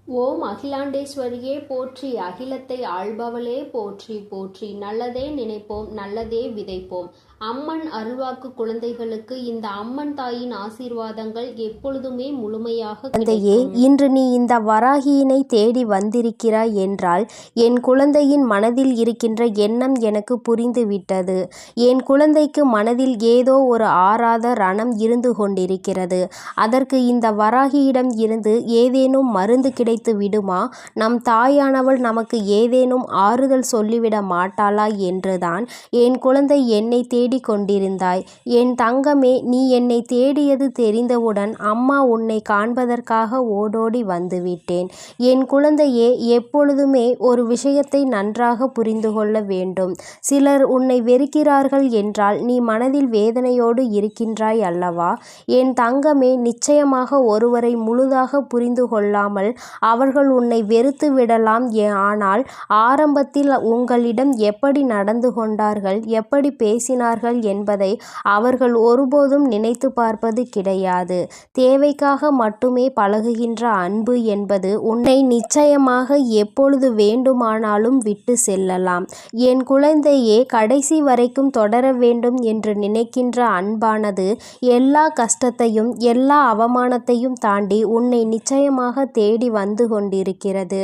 ஓம் அகிலாண்டேஸ்வரியே போற்றி, அகிலத்தை ஆள்பவளே போற்றி போற்றி. நல்லதே நினைப்போம், நல்லதே விதைப்போம். அம்மன் அருள்வாக்கு குழந்தைகளுக்கு இந்த அம்மன் தாயின் ஆசீர்வாதங்கள் எப்பொழுதுமே முழுமையாக குழந்தையே, இன்று நீ இந்த வராகியினை தேடி வந்திருக்கிறாய் என்றால் என் குழந்தையின் மனதில் இருக்கின்ற எண்ணம் எனக்கு புரிந்துவிட்டது. என் குழந்தைக்கு மனதில் ஏதோ ஒரு ஆறாத ரணம் இருந்து கொண்டிருக்கிறது. அதற்கு இந்த வராகியிடம் இருந்து ஏதேனும் மருந்து கிடைத்து விடுமா? நம் தாயானவள் நமக்கு ஏதேனும் ஆறுதல் சொல்லிவிட மாட்டாளா என்றுதான் என் குழந்தை என்னை தேடிக் கொண்டிருந்தாய். என் தங்கமே, நீ என்னை தேடியது தெரிந்தவுடன் அம்மா உன்னை காண்பதற்காக ஓடோடி வந்துவிட்டேன். என் குழந்தையே, எப்பொழுதுமே ஒரு விஷயத்தை நன்றாக புரிந்து கொள்ள வேண்டும். சிலர் உன்னை வெறுக்கிறார்கள் என்றால் நீ மனதில் வேதனையோடு இருக்கின்றாய் அல்லவா? என் தங்கமே, நிச்சயமாக ஒருவரை முழுதாக புரிந்து கொள்ளாமல் அவர்கள் உன்னை வெறுத்து விடலாம். ஆனால் ஆரம்பத்தில் உங்களிடம் எப்படி நடந்து கொண்டார்கள், எப்படி பேசினார்கள் என்பதை அவர்கள் ஒருபோதும் நினைத்து பார்ப்பது கிடையாது. தேவைக்காக மட்டுமே பழகுகின்ற அன்பு என்பது உன்னை நிச்சயமாக எப்பொழுது வேண்டுமானாலும் விட்டு செல்லலாம். என் குழந்தையே, கடைசி வரைக்கும் தொடர வேண்டும் என்று நினைக்கின்ற அன்பானது எல்லா கஷ்டத்தையும் எல்லா அவமானத்தையும் தாண்டி உன்னை நிச்சயமாக தேடி வந்து கொண்டிருக்கிறது.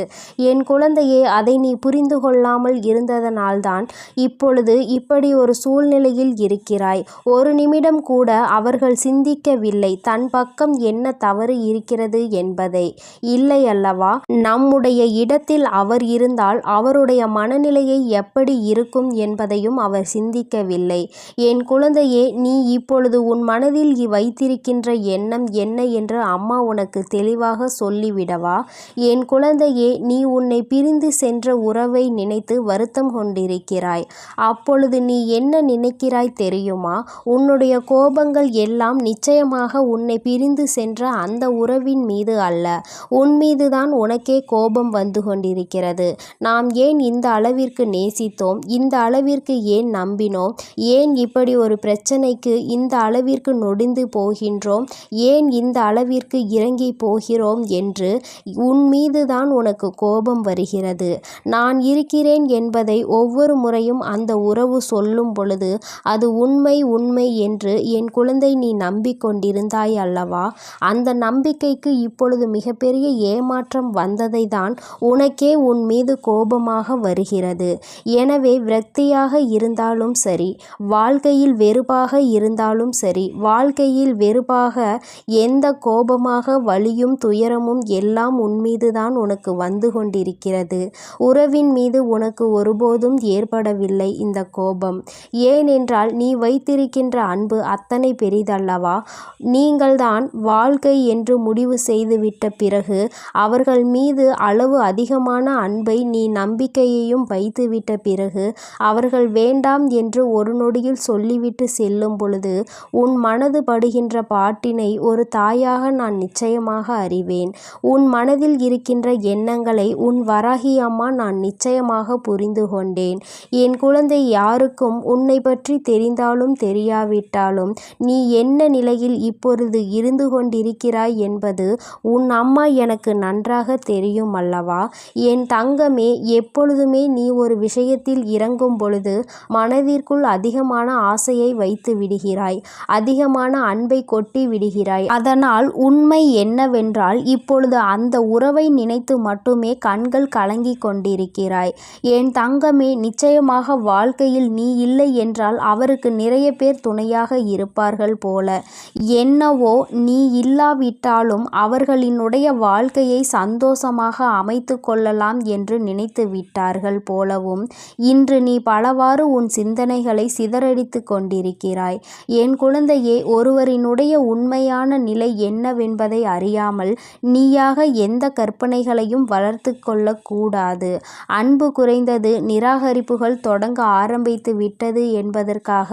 என் குழந்தையே, அதை நீ புரிந்து கொள்ளாமல் இருந்ததனால்தான் இப்பொழுது இப்படி ஒரு சூழ்நிலையில் இருக்கிறாய். ஒரு நிமிடம் கூட அவர்கள் சிந்திக்கவில்லை தன் பக்கம் என்ன தவறு இருக்கிறது என்பதை. இல்லை அல்லவா? நம்முடைய இடத்தில் அவர் இருந்தால் அவருடைய மனநிலையை எப்படி இருக்கும் என்பதையும் அவர் சிந்திக்கவில்லை. என் குழந்தையே, நீ இப்பொழுது உன் மனதில் வைத்திருக்கின்ற எண்ணம் என்ன என்று அம்மா உனக்கு தெளிவாக சொல்லிவிடவா? என் குழந்தையே, நீ உன்னை பிரிந்து சென்ற உறவை நினைத்து வருத்தம் கொண்டிருக்கிறாய். அப்பொழுது நீ என்ன நினைக்கிறாய் தெரியுமா? உன்னுடைய கோபங்கள் எல்லாம் நிச்சயமாக உன்னை பிரிந்து சென்ற அந்த உறவின் மீது அல்ல, உன் மீதுதான் உனக்கே கோபம் வந்து கொண்டிருக்கிறது. நாம் ஏன் இந்த அளவிற்கு நேசித்தோம், இந்த அளவிற்கு ஏன் நம்பினோம், ஏன் இப்படி ஒரு பிரச்சனைக்கு இந்த அளவிற்கு நொடிந்து போகின்றோம், ஏன் இந்த அளவிற்கு இறங்கி போகிறோம் என்று உன் மீதுதான் உனக்கு கோபம் வருகிறது. நான் இருக்கிறேன் என்பதை ஒவ்வொரு முறையும் அந்த உறவு சொல்லும் பொழுது அது உண்மை உண்மை என்று என் குழந்தை நீ நம்பிக்கொண்டிருந்தாய் அல்லவா? அந்த நம்பிக்கைக்கு இப்பொழுது மிகப்பெரிய ஏமாற்றம் வந்ததை தான் உனக்கே உன் மீது கோபமாக வருகிறது. எனவே விரக்தியாக இருந்தாலும் சரி, வாழ்க்கையில் வெறுப்பாக இருந்தாலும் சரி, வாழ்க்கையில் வெறுப்பாக எந்த கோபமாக வலியும் துயரமும் எல்லாம் உன்மீதுதான் உனக்கு வந்து கொண்டிருக்கிறது. உறவின் மீது உனக்கு ஒருபோதும் ஏற்படவில்லை இந்த கோபம். ஏனென்றால் நீ வைத்திருக்கின்ற அன்பு அத்தனை பெரிதல்லவா? நீங்கள்தான் வாழ்க்கை என்று முடிவு செய்துவிட்ட பிறகு அவர்கள் மீது அளவு அதிகமான அன்பை நீ நம்பிக்கையையும் வைத்துவிட்ட பிறகு அவர்கள் வேண்டாம் என்று ஒரு நொடியில் சொல்லிவிட்டு செல்லும் பொழுது உன் மனது படுகின்ற பாட்டினை ஒரு தாயாக நான் நிச்சயமாக அறிவேன். உன் மனதில் இருக்கின்ற எண்ணங்களை உன் வராகி அம்மா நான் நிச்சயமாக புரிந்து கொண்டேன். என் குழந்தை, யாருக்கும் உன்னை பற்றி தெரிந்தாலும் தெரியாவிட்டாலும் நீ என்ன நிலையில் இப்பொழுது இருந்து கொண்டிருக்கிறாய் என்பது உன் அம்மா எனக்கு நன்றாக தெரியும் அல்லவா? என் தங்கமே, எப்பொழுதுமே நீ ஒரு விஷயத்தில் இறங்கும் பொழுது மனதிற்குள் அதிகமான ஆசையை வைத்து விடுகிறாய், அதிகமான அன்பை கொட்டி விடுகிறாய். அதனால் உண்மை என்னவென்றால் இப்பொழுது அந்த உறவை நினைத்து மட்டுமே கண்கள் கலங்கி கொண்டிருக்கிறாய். என் தங்கமே, நிச்சயமாக வாழ்க்கையில் நீ இல்லை என்றால் அவருக்கு நிறைய பேர் துணையாக இருப்பார்கள் போல. என்னவோ நீ இல்லாவிட்டாலும் அவர்களினுடைய வாழ்க்கையை சந்தோஷமாக அமைத்து கொள்ளலாம் என்று நினைத்து விட்டார்கள் போலவும் இன்று நீ பலவாறு உன் சிந்தனைகளை சிதறடித்து கொண்டிருக்கிறாய். என் குழந்தையே, ஒருவரினுடைய உண்மையான நிலை என்னவென்பதை அறியாமல் நீயாக எந்த கற்பனைகளையும் வளர்த்து கொள்ளக்கூடாது. அன்பு குறைந்தது, நிராகரிப்புகள் தொடங்க ஆரம்பித்து விட்டது என்பதற்கு என்பதற்காக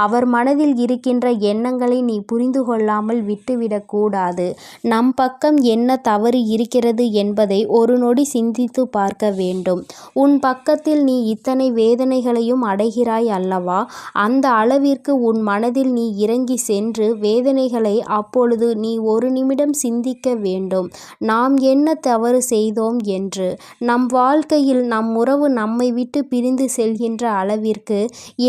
அவர் மனதில் இருக்கின்ற எண்ணங்களை நீ புரிந்து கொள்ளாமல் விட்டுவிடக்கூடாது. நம் பக்கம் என்ன தவறு இருக்கிறது என்பதை ஒரு நொடி சிந்தித்து பார்க்க வேண்டும். உன் பக்கத்தில் நீ இத்தனை வேதனைகளையும் அடைகிறாய் அல்லவா? அந்த அளவிற்கு உன் மனதில் நீ இறங்கி சென்று வேதனைகளை அப்பொழுது நீ ஒரு நிமிடம் சிந்திக்க வேண்டும். நாம் என்ன தவறு செய்தோம் என்று. நம் வாழ்க்கையில் நம் உறவு நம்மை விட்டு பிரிந்து செல்கின்ற அளவிற்கு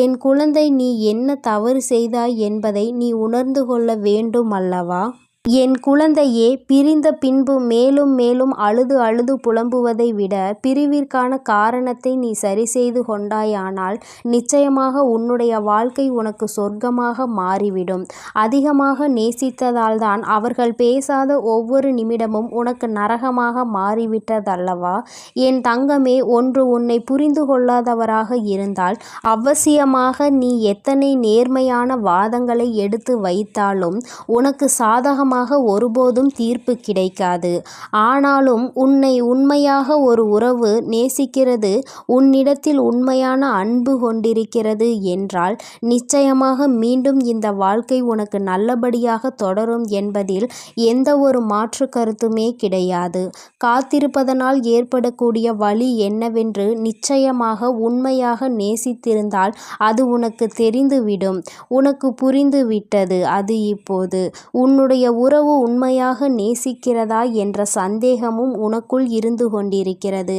என் குழந்தை நீ என்ன தவறு செய்தாய் என்பதை நீ உணர்ந்து கொள்ள வேண்டும் அல்லவா? என் குழந்தையே, பிரிந்த பின்பு மேலும் மேலும் அழுது அழுது புலம்புவதை விட பிரிவிற்கான காரணத்தை நீ சரி செய்து கொண்டாயானால் நிச்சயமாக உன்னுடைய வாழ்க்கை உனக்கு சொர்க்கமாக மாறிவிடும். அதிகமாக நேசித்ததால் தான் அவர்கள் பேசாத ஒவ்வொரு நிமிடமும் உனக்கு நரகமாக மாறிவிட்டதல்லவா? என் தங்கமே, ஒன்று உன்னை புரிந்து கொள்ளாதவராக இருந்தால் அவசியமாக நீ எத்தனை நேர்மையான வாதங்களை எடுத்து வைத்தாலும் உனக்கு சாதகமாக ஒருபோதும் தீர்ப்பு கிடைக்காது. ஆனாலும் உன்னை உண்மையாக ஒரு உறவு நேசிக்கிறது, உன்னிடத்தில் உண்மையான அன்பு கொண்டிருக்கிறது என்றால் நிச்சயமாக மீண்டும் இந்த வாழ்க்கை உனக்கு நல்லபடியாக தொடரும் என்பதில் எந்த ஒரு மாற்று கருத்துமே கிடையாது. காத்திருப்பதனால் ஏற்படக்கூடிய வலி என்னவென்று நிச்சயமாக உண்மையாக நேசித்திருந்தால் அது உனக்கு தெரிந்துவிடும். உனக்கு புரிந்து விட்டது. அது இப்போது உன்னுடைய உறவு உண்மையாக நேசிக்கிறதா என்ற சந்தேகமும் உனக்குள் இருந்து கொண்டிருக்கிறது.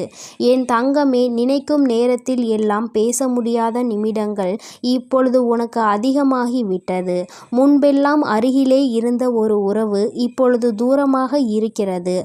என் தங்கமே, நினைக்கும் நேரத்தில் எல்லாம் பேச முடியாத நிமிடங்கள் இப்பொழுது உனக்கு அதிகமாகிவிட்டது. முன்பெல்லாம் அருகிலே இருந்த ஒரு உறவு இப்பொழுது தூரமாக இருக்கிறது.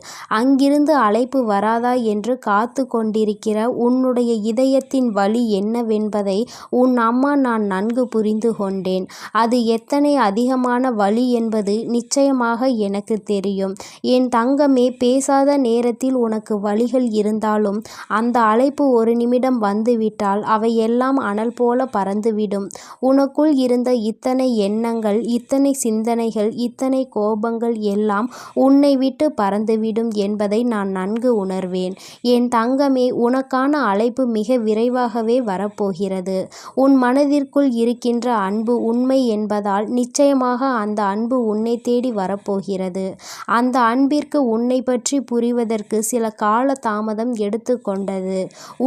அங்கிருந்து அழைப்பு வராதா என்று காத்து கொண்டிருக்கிற உன்னுடைய இதயத்தின் வலி என்னவென்பதை உன் அம்மா நான் நன்கு புரிந்து கொண்டேன். அது எத்தனை அதிகமான வலி என்பது நிச்சயமாக எனக்கு தெரியும். என் தங்கமே, பேசாத நேரத்தில் உனக்கு வலிகள் இருந்தாலும் அந்த அழைப்பு ஒரு நிமிடம் வந்துவிட்டால் அவையெல்லாம் அனல் போல பறந்துவிடும். உனக்குள் இருந்த இத்தனை எண்ணங்கள், இத்தனை சிந்தனைகள், இத்தனை கோபங்கள் எல்லாம் உன்னை விட்டு பறந்துவிடும் என்பதை நான் நன்கு உணர்வேன். என் தங்கமே, உனக்கான அழைப்பு மிக விரைவாகவே வரப்போகிறது. உன் மனதிற்குள் இருக்கின்ற அன்பு உண்மை என்பதால் நிச்சயமாக அந்த அன்பு உன்னை தேடி வரப்போகிறது. அந்த அன்பிற்கு உன்னை பற்றி புரிவதற்கு சில கால தாமதம் எடுத்துக்கொண்டது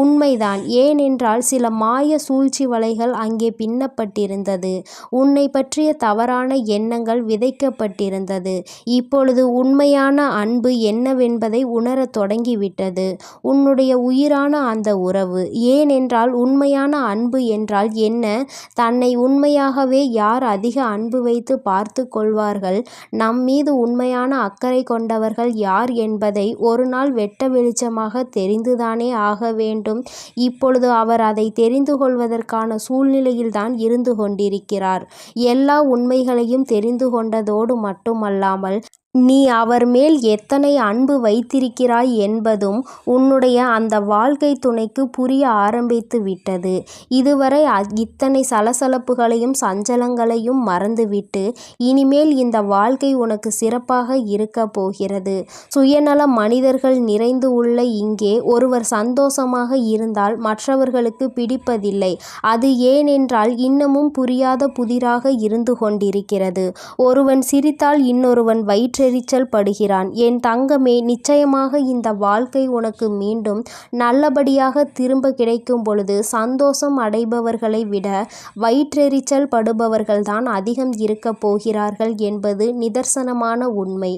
உண்மைதான். ஏனென்றால் சில மாய சூழ்ச்சி வலைகள் அங்கே பின்னப்பட்டிருந்தது. உன்னை பற்றிய தவறான எண்ணங்கள் விதைக்கப்பட்டிருந்தது. இப்பொழுது உண்மையான அன்பு என்னவென்பதை உணரத் தொடங்கிவிட்டது உன்னுடைய உயிரான அந்த உறவு. ஏனென்றால் உண்மையான அன்பு என்றால் என்ன? தன்னை உண்மையாகவே யார் அதிக அன்பு வைத்து பார்த்து கொள்வார்கள், நம் மீது உண்மையான அக்கறை கொண்டவர்கள் யார் என்பதை ஒரு நாள் வெட்ட வெளிச்சமாக தெரிந்துதானே ஆக வேண்டும். இப்பொழுது அவர் அதை தெரிந்து கொள்வதற்கான சூழ்நிலையில்தான் இருந்து கொண்டிருக்கிறார். எல்லா உண்மைகளையும் தெரிந்து கொண்டதோடு மட்டுமல்லாமல் நீ அவர் மேல் எத்தனை அன்பு வைத்திருக்கிறாய் என்பதும் உன்னுடைய அந்த வாழ்க்கை துணைக்கு புரிய ஆரம்பித்து விட்டது. இதுவரை இத்தனை சலசலப்புகளையும் சஞ்சலங்களையும் மறந்துவிட்டு இனிமேல் இந்த வாழ்க்கை உனக்கு சிறப்பாக இருக்க போகிறது. சுயநல மனிதர்கள் நிறைந்து உள்ள இங்கே ஒருவர் சந்தோஷமாக இருந்தால் மற்றவர்களுக்கு பிடிப்பதில்லை. அது ஏனென்றால் இன்னமும் புரியாத புதிராக இருந்து கொண்டிருக்கிறது. ஒருவன் சிரித்தால் இன்னொருவன் வயிற்றெரிச்சல் படுகிறான். என் தங்கமே, நிச்சயமாக இந்த வாழ்க்கை உனக்கு மீண்டும் நல்லபடியாக திரும்ப கிடைக்கும் பொழுது சந்தோஷம் அடைபவர்களை விட வயிற்றெரிச்சல் படுபவர்கள்தான் அதிகம் இருக்க போகிறார்கள் என்பது நிதர்சனமான உண்மை.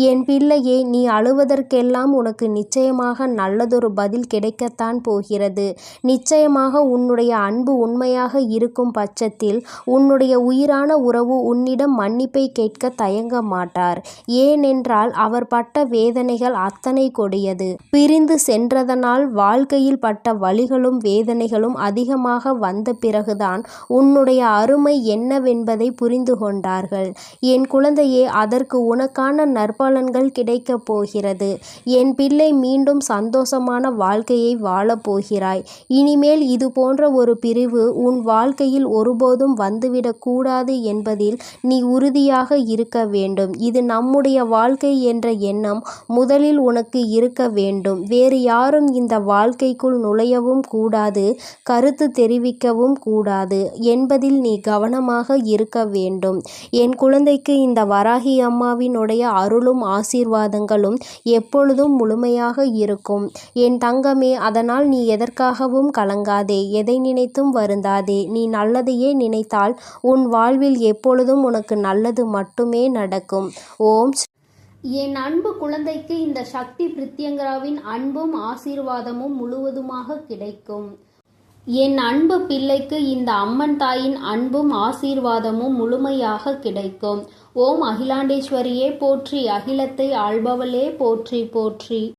என் பிள்ளையே, நீ அழுவதற்கெல்லாம் உனக்கு நிச்சயமாக நல்லதொரு பதில் கிடைக்கத்தான் போகிறது. நிச்சயமாக உன்னுடைய அன்பு உண்மையாக இருக்கும் பட்சத்தில் உன்னுடைய உயிரான உறவு உன்னிடம் மன்னிப்பை கேட்க தயங்க மாட்டார். ஏனென்றால் அவர் பட்ட வேதனைகள் அத்தனை கொடியது. பிரிந்து சென்றதனால் வாழ்க்கையில் பட்ட வலிகளும் வேதனைகளும் அதிகமாக வந்த பிறகுதான் உன்னுடைய அருமை என்னவென்பதை புரிந்து கொண்டார்கள். என் குழந்தையே, அதற்கு உனக்கான நற்பலன்கள் கிடைக்கப் போகிறது. என் பிள்ளை, மீண்டும் சந்தோஷமான வாழ்க்கையை வாழப் போகிறாய். இனிமேல் இது போன்ற ஒரு பிரிவு உன் வாழ்க்கையில் ஒருபோதும் வந்துவிடக் கூடாது என்பதில் நீ உறுதியாக இருக்க வேண்டும். இது நம்முடைய என்னுடைய வாழ்க்கை என்ற எண்ணம் முதலில் உனக்கு இருக்க வேண்டும். வேறு யாரும் இந்த வாழ்க்கைக்குள் நுழையவும் கூடாது, கருத்து தெரிவிக்கவும் கூடாது என்பதில் நீ கவனமாக இருக்க வேண்டும். என் குழந்தைக்கு இந்த வராகி அம்மாவினுடைய அருளும் ஆசீர்வாதங்களும் எப்பொழுதும் முழுமையாக இருக்கும். என் தங்கமே, அதனால் நீ எதற்காகவும் கலங்காதே, எதை நினைத்தும் வருந்தாதே. நீ நல்லதையே நினைத்தால் உன் வாழ்வில் எப்பொழுதும் உனக்கு நல்லது மட்டுமே நடக்கும். ஓம். என் அன்பு குழந்தைக்கு இந்த சக்தி பிரித்யங்கராவின் அன்பும் ஆசீர்வாதமும் முழுவதுமாக கிடைக்கும். என் அன்பு பிள்ளைக்கு இந்த அம்மன் தாயின் அன்பும் ஆசீர்வாதமும் முழுமையாக கிடைக்கும். ஓம் அகிலாண்டேஸ்வரியே போற்றி, அகிலத்தை ஆள்பவளே போற்றி போற்றி.